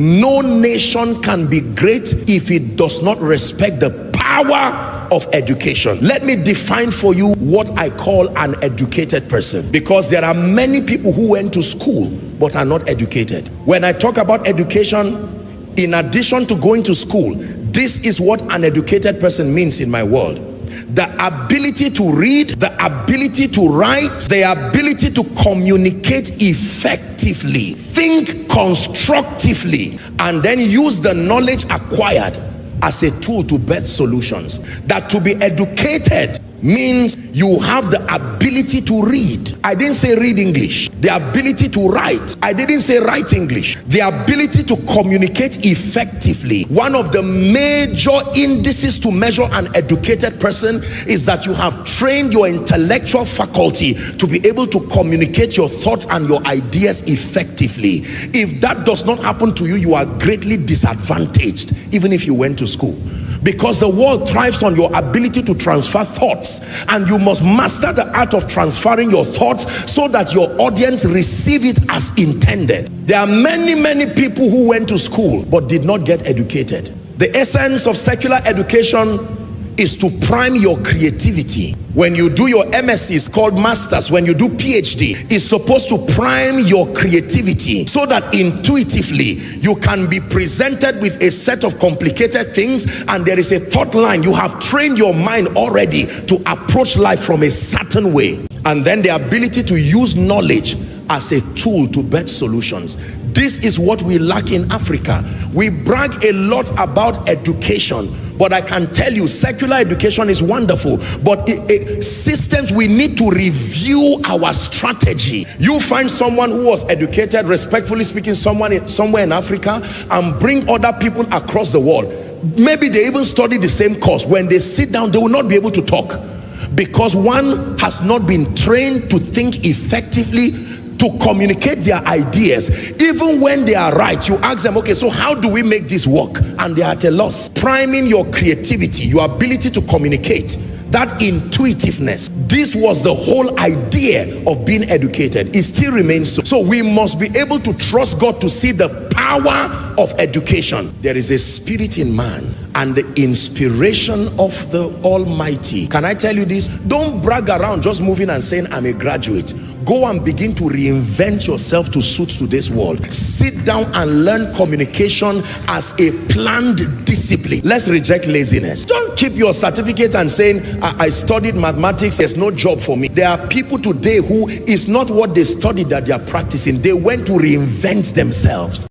No nation can be great if it does not respect the power of education. Let me define for you what I call an educated person, because there are many people who went to school but are not educated. When I talk about education, in addition to going to school, this is what an educated person means in my world: the ability to read, the ability to write, the ability to communicate effectively, think constructively, and then use the knowledge acquired as a tool to birth solutions. That to be educated means you have the ability to read. I didn't say read English. The ability to write. I didn't say write English. The ability to communicate effectively. One of the major indices to measure an educated person is that you have trained your intellectual faculty to be able to communicate your thoughts and your ideas effectively. If that does not happen to you, you are greatly disadvantaged, even if you went to school. Because the world thrives on your ability to transfer thoughts, and you must master the art of transferring your thoughts so that your audience receive it as intended. There are many people who went to school but did not get educated. The essence of secular education is to prime your creativity. When you do your MSc, it's called masters. When you do PhD, it's supposed to prime your creativity so that intuitively you can be presented with a set of complicated things, and there is a thought line. You have trained your mind already to approach life from a certain way, and then the ability to use knowledge as a tool to birth solutions. This is what we lack in Africa. We brag a lot about education, but I can tell you secular education is wonderful, but systems, we need to review our strategy. You find someone who was educated, respectfully speaking, somewhere in Africa, and bring other people across the world. Maybe they even study the same course. When they sit down, they will not be able to talk, because one has not been trained to think effectively, to communicate their ideas. Even when they are right, you ask them, okay, so how do we make this work? And they are at a loss. Priming your creativity, your ability to communicate, that intuitiveness, this was the whole idea of being educated. It still remains so. So we must be able to trust God to see the power of education. There is a spirit in man and the inspiration of the Almighty. Can I tell you this? Don't brag around just moving and saying, I'm a graduate. Go and begin to reinvent yourself to suit today's world. Sit down and learn communication as a planned discipline. Let's reject laziness. Don't keep your certificate and saying, I studied mathematics, there's no job for me. There are people today who is not what they studied that they are practicing. They went to reinvent themselves.